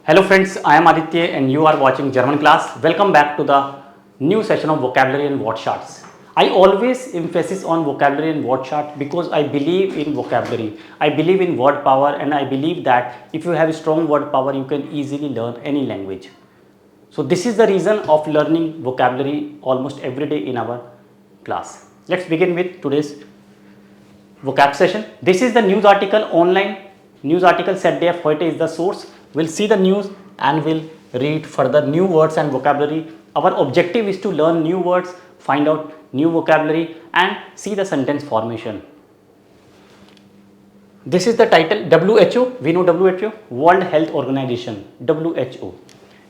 Hello friends, I am Aditya and you are watching German class. Welcome back to the new session of vocabulary and word charts. I always emphasis on vocabulary and word chart because I believe in vocabulary. I believe in word power and I believe that if you have strong word power, you can easily learn any language. So this is the reason of learning vocabulary almost every day in our class. Let's begin with today's vocab session. This is the news article online. News article said day of heute is the source. We'll see the news and we'll read further new words and vocabulary. Our objective is to learn new words, find out new vocabulary and see the sentence formation. This is the title. WHO, we know WHO, World Health Organization, WHO.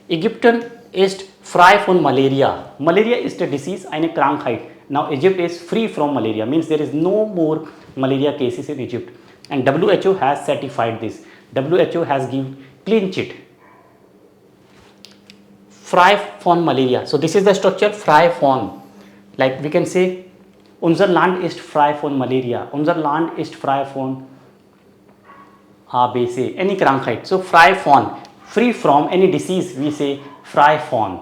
Ägypten ist frei von Malaria. Malaria is the disease, eine Krankheit. Now Egypt is free from malaria, means there is no more malaria cases in Egypt. And WHO has certified this. WHO has given clean chit. Frei von Malaria. So this is the structure, frei von. Like we can say, unser Land ist frei von Malaria. Unser Land ist frei von ABC. Any Krankheit. So frei von, free from any disease, we say frei von.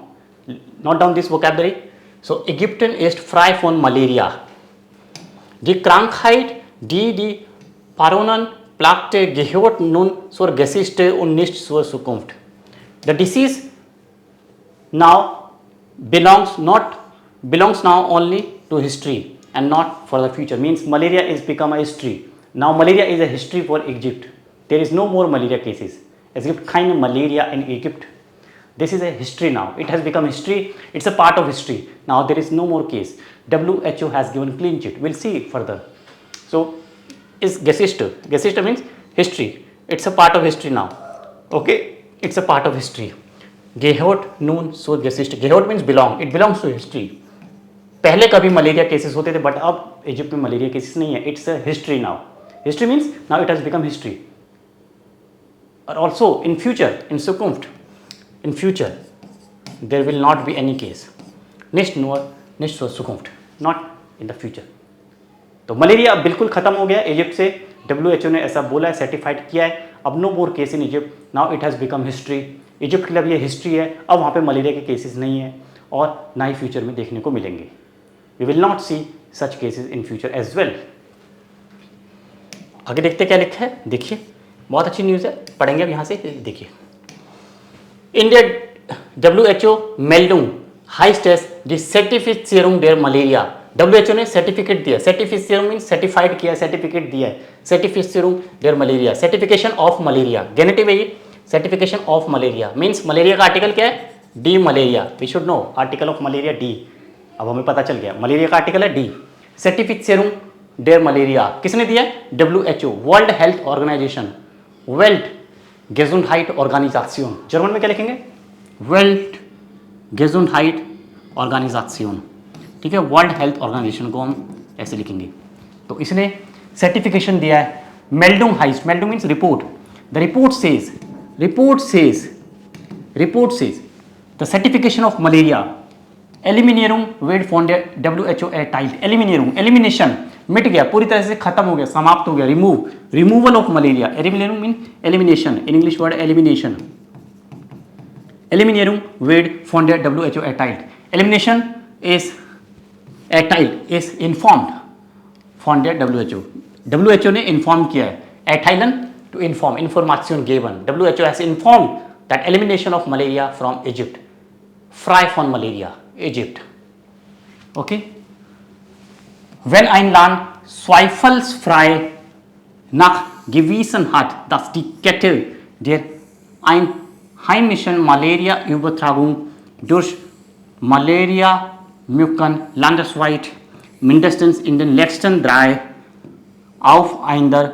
Note down this vocabulary. So Ägypten ist frei von Malaria. Die Krankheit, die Paronen plagte, gehört nun zur Geschichte und nicht zur Zukunft. The disease now belongs now only to history and not for the future. Means malaria is become a history. Now malaria is a history for Egypt. There is no more malaria cases. Es gibt keine Malaria in Egypt. This is a history now. It has become history. It's a part of history. Now there is no more case. WHO has given clean chit. We'll see it further. So is Geschichte. Geschichte means history. It's a part of history now. Okay, it's a part of history. Gehört nun zur Geschichte. Gehört means belong. It belongs to history. पहले कभी malaria cases होते थे but अब Egypt में malaria cases नहीं है. It's a history now. History means now it has become history. और also in future, in सुकुम्फ्ट, in future there will not be any case. Nicht zur Zukunft, not in the future. तो malaria अब बिल्कुल खत्म हो गया Egypt से. WHO ने ऐसा बोला है, सर्टिफाइड किया है. अब no more case in Egypt. Now it has become history. Egypt के लिए अब ये हिस्ट्री है. अब वहाँ पे मलेरिया के केसेस नहीं है और ना ही फ्यूचर में देखने को मिलेंगे. We will not see such cases in future as well. आगे देखते क्या लिखा है. देखिए बहुत अच्छी न्यूज़ है, पढ़ेंगे अब यहाँ से. देखिए India WHO Meldung heißt es die Zertifizierung der Malaria. WHO ने सर्टिफिकेट दिया. सर्टिफिसियरिंग मीन सर्टिफाइड किया, सर्टिफिकेट दिया है. सर्टिफिसियरिंग देयर मलेरिया, सर्टिफिकेशन ऑफ मलेरिया. गेनेटिव है ये. Certification of malaria means malaria का आर्टिकल क्या है? डी malaria. We should know article of malaria डी. अब हमें पता चल गया मलेरिया का आर्टिकल है डी. सर्टिफिसियरिंग देयर मलेरिया किसने दिया है? WHO, world health organisation. Wealth Gesundheit Organisation. German में क्या लिखेंगे? Welt Gesundheit Organisation. ठीक है, वर्ल्ड हेल्थ ऑर्गेनाइजेशन को हम ऐसे लिखेंगे. तो इसने सर्टिफिकेशन दिया है. मेल्डुंग हाइस्ट. मेल्डुंग means report. The report says the certification of malaria एलिमिनेरुंग वेड फॉन WHO एटाइट. एलिमिनेशन मिट गया, पूरी तरह से खत्म हो गया, समाप्त हो गया. Removal of malaria. एलिमिनेरुंग mean elimination. In English word elimination. एलिमिनेरुंग वेड फॉन WHO एटाइट. एलिमिनेशन इज एटाइल इज इन्फॉर्म्ड फॉन WHO. WHO ने इन्फॉर्म किया है. एटाइलन to inform, information given. WHO has informed that elimination of malaria from Egypt. फ्राई फॉन मलेरिया Egypt. Okay. Wenn ein Land zweifelsfrei nach gewissen hat, dass die Kette der einheimischen Malaria-Übertragung durch Malaria-Mücken landesweit mindestens in den letzten 3 aufeinander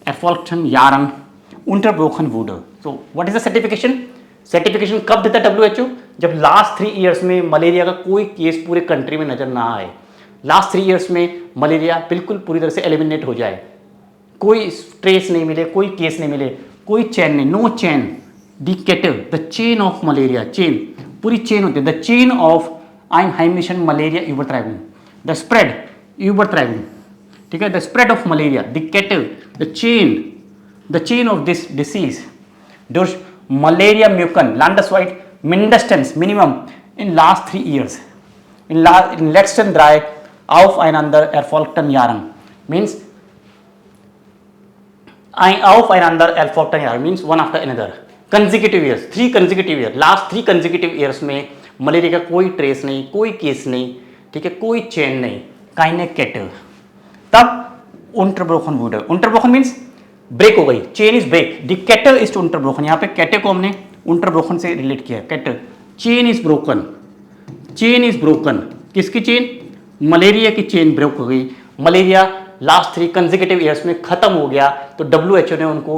erfolgten Jahren unterbrochen wurde. So, what is the certification? Certification कब देता है WHO? जब last 3 years में malaria का कोई case पूरे country में नजर ना आए. लास्ट 3 ईयर्स में मलेरिया बिल्कुल पूरी तरह से एलिमिनेट हो जाए. कोई ट्रेस नहीं मिले, कोई केस नहीं मिले, कोई चेन नहीं. No chain. दी केटल, the chain of malaria. Chain, पूरी चेन होती है. The chain of einheimischen malaria übertragung. The spread übertragung. ठीक है, the spread of malaria. The केटल, the chain the chain of this disease durch Malaria mucin landesweit mindestens minimum in last 3 years in letzten 3 aufeinander erfolgten Jahren means aufeinander erfolgten Jahren means one after another consecutive years 3 consecutive years last 3 consecutive years में malaria का कोई trace नहीं, कोई case नहीं, ठीक है, कोई chain नहीं, काइनेक कैटल। तब unterbrochen wurde, unterbrochen means break हो गई, चेन इज ब्रेक, द कैटल इज unterbrochen। यहाँ पे कैटल को हमने unterbrochen से रिलेट किया, cattle chain is broken, chain is broken, किसकी चेन? मलेरिया की चेन ब्रेक हो गई, मलेरिया लास्ट 3 कंसेक्यूटिव ईयर्स में खत्म हो गया, तो WHO ने उनको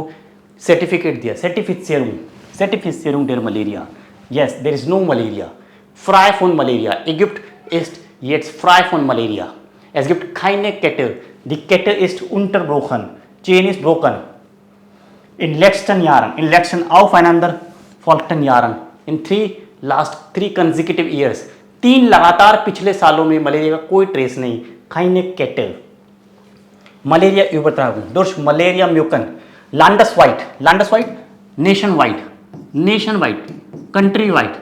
सर्टिफिकेट दिया, सर्टिफिसियरुम डेर मलेरिया, yes there is no malaria, frei von Malaria, Ägypt ist jetzt frei von Malaria, es gibt keine Kette, die Kette ist unterbrochen, chain is broken, in letzten Jahren, in letzten aufeinander folgten Jahren, in last 3 consecutive years, 3 लगातार पिछले सालों में malaria का कोई trace नहीं, keine Kette, malaria Übertragung durch Malaria mucin, landesweit, nationwide, countrywide,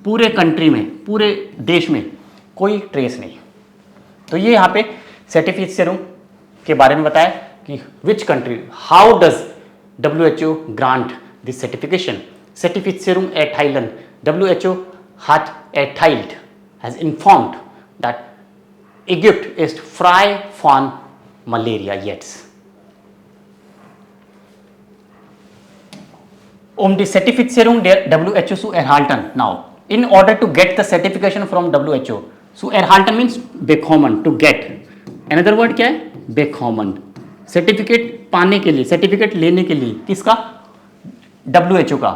पूरे country में, पूरे देश में कोई ट्रेस नहीं। तो ये यहाँ पे सर्टिफिसियरुम के बारे में बताया कि which country, how does WHO grant this certification, सर्टिफिसियरुम erteilen, WHO hat erteilt, has informed that Egypt ist frei von Malaria jetzt. Die Zertifizierung der WHO zu erhalten. Now, in order to get the certification from WHO, so erhalten means bekommen, to get. Another word क्या है? bekommen. Certificate पाने के लिए, certificate लेने के लिए किसका? WHO का,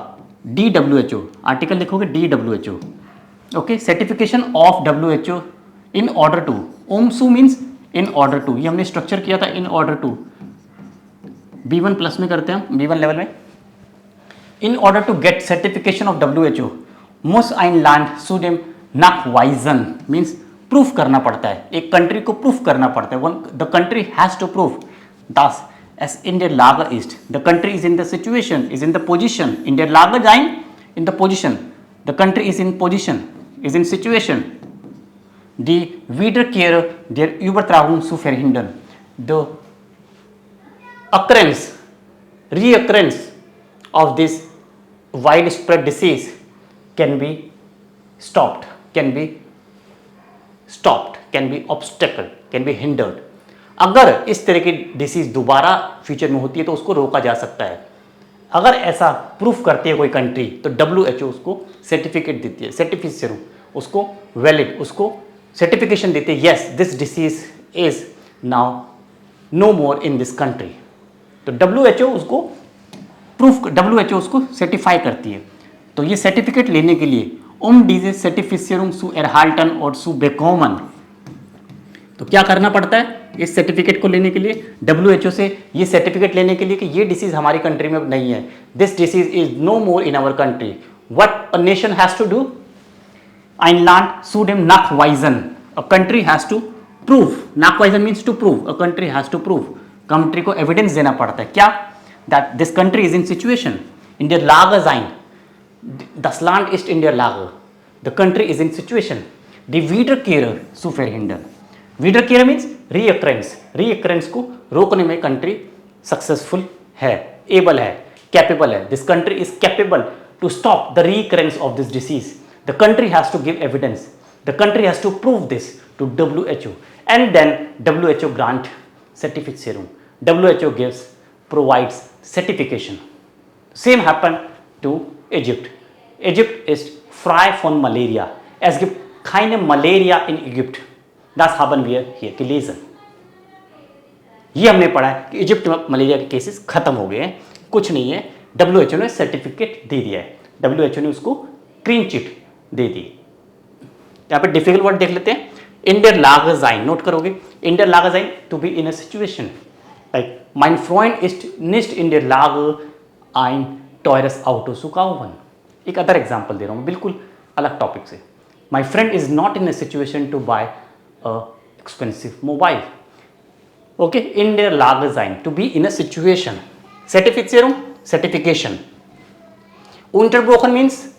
DWHO, आर्टिकल लिखोगे DWHO, okay, certification of WHO in order to, ओमसू मीन्स इन ऑर्डर टू, ये हमने स्ट्रक्चर किया था, इन ऑर्डर टू, B1 प्लस में करते हैं, B1 लेवल में। In order to get certification of WHO, muss ein Land zudem nachweisen, means proof करना पड़ता है, एक कंट्री को प्रूफ करना पड़ता है, the country has to prove, thus as in der Lage ist, the country is in the situation, is in the position, in der Lage sein, in the position, the country is in position, is in situation, die Wiederkehr der Übertragung zu verhindern, the reoccurrence of this widespread disease can be stopped, can be obstacle, can be hindered. अगर इस तरह की disease दोबारा future में होती है तो उसको रोका जा सकता है। अगर ऐसा प्रूफ करती है कोई कंट्री तो WHO उसको सर्टिफिकेट देती है, सर्टिफिसियरुम उसको वैलिड, उसको सर्टिफिकेशन देती है, yes this disease is now no more in this country. तो WHO उसको प्रूफ, WHO उसको सर्टिफाई करती है। तो ये सर्टिफिकेट लेने के लिए diese Zertifizierung zu erhalten और zu bekommen, तो क्या करना पड़ता है इस सर्टिफिकेट को लेने के लिए? WHO से ये सर्टिफिकेट लेने के लिए कि ये डिसीज हमारी कंट्री में नहीं है, this disease is no more in our country, what a nation has to do? Ein Land zudem nachweisen, a country has to prove, nachweisen means to prove, a country has to prove, country को evidence देना पड़ता है, क्या? That this country is in situation, in der Lage sein, das Land ist in der Lage, the country is in situation, die Wiederkehr zu verhindern, Wiederkehr means reoccurrence को रोकने में country successful है, able है, capable है, this country is capable to stop the recurrence of this disease, the country has to give evidence, the country has to prove this to WHO, and then WHO grant certification, WHO provides certification. Same happened to Egypt. Egypt ist frei von Malaria. Es gibt keine Malaria in Egypt. Das haben wir hier gelesen. ये हमने पढ़ा है कि Egypt में malaria के cases खत्म हो गए हैं, कुछ नहीं है, WHO ने सर्टिफिकेट दे दिया है, WHO ने उसको क्लीन चिट दे दी। यहाँ पे डिफिकल्ट वर्ड देख लेते हैं, इन der Lage sein, नोट करोगे, इन der Lage sein to be in a situation, like mein Freund ist nicht in der Lage ein teures Auto zu kaufen। एक अदर एग्जाम्पल दे रहा हूँ बिल्कुल अलग टॉपिक से, my friend is not in a situation to buy a expensive mobile, okay, in der Lage sein to be in a situation, Certificarum, certification. Unterbrochen means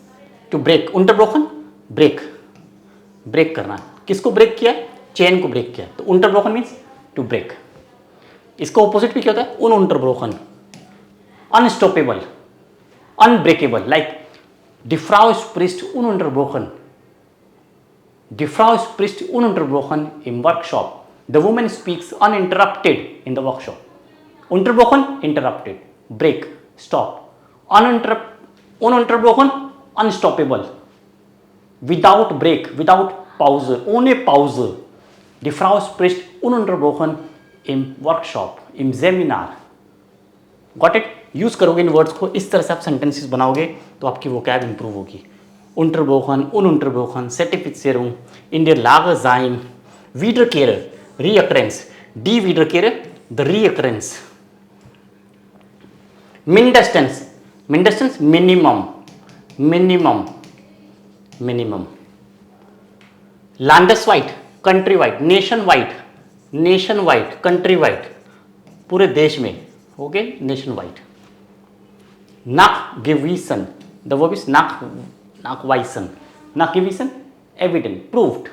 to break. Unterbrochen, break. Break करना. किसको break किया? Chain को break किया. तो unterbrochen means to break. इसका opposite भी क्या होता है? ununterbrochen, unstoppable, unbreakable. Like die Frau spricht ununterbrochen. Die Frau spricht ununterbrochen im Workshop. The woman speaks uninterrupted in the workshop. Unterbrochen, interrupted. Break, stop. Ununterbrochen, unstoppable. Without break, without Pause, ohne Pause. Die Frau spricht ununterbrochen im Workshop, im Seminar. Got it? Use करोगे इन words को, इस तरह से आप sentences बनाओगे तो आपकी vocab improve होगी. Unterbrochen, ununterbrochen, Zertifizierung, in der Lage sein, Wiederkehrer, Reoccurrence, die Wiederkehrer, the Reoccurrence. Mindestens, mindestens, minimum, minimum, minimum. Landesweit, countrywide, nationwide, nationwide, countrywide, पूरे देश में, okay, nationwide. Nachgewiesen, the verb is nachweisen, nachgewiesen, evident, proved.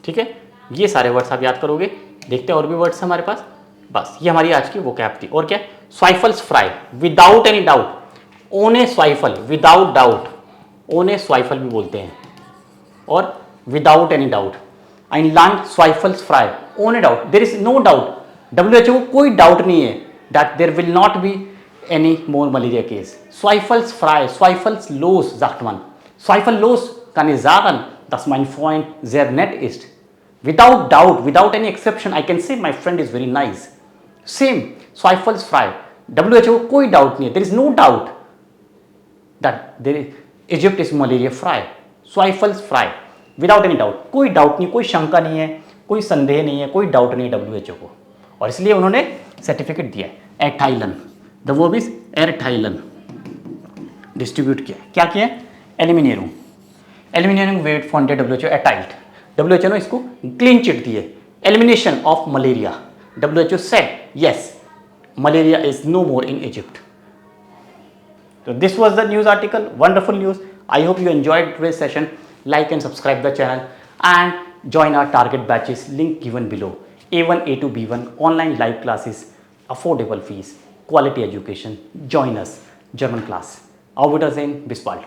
ठीक है, ये सारे words आप याद करोगे. देखते हैं और भी वर्ड्स हमारे पास. बस ये हमारी आज की वोकैब थी. और क्या? स्वाइफल्स फ्राई, विदाउट एनी डाउट. ओने स्वाइफल, विदाउट डाउट. ओने स्वाइफल भी बोलते हैं, और विदाउट एनी डाउट. इन लैंड स्वाइफल्स फ्राई, ओने doubt, there is no doubt. WHO को कोई डाउट नहीं है that there will not be any more malaria case. स्वाइफल्स फ्राई, स्वाइफल्स los sagt man. Zweifel los kann ich sagen, dass mein Freund sehr nett ist. Without doubt, without any exception, I can say my friend is very nice. Same, zweifelsfrei. WHO को कोई doubt नहीं है. There is no doubt that Egypt is malaria free. Zweifelsfrei, without any doubt. कोई doubt नहीं, कोई शंका नहीं है, कोई संदेह नहीं है, कोई डाउट नहीं है WHO को. और इसलिए उन्होंने सर्टिफिकेट दिया है. एर्थाइलन, द वर्ब इज एर्थाइलन. डिस्ट्रीब्यूट किया. क्या किया? एलिमिनेरुम, एलिमिनेरुम वेट फॉन्टेड WHO एटाइल्ड. WHO ने इसको क्लीन चिट दी है. Elimination of malaria. WHO said yes, malaria is no more in Egypt. So this was the news article. Wonderful news. I hope you enjoyed today's session. Like and subscribe the channel and join our target batches. Link given below. A1, A2, B1 online live classes, affordable fees, quality education. Join us. German class. Auf Wiedersehen. Bis bald.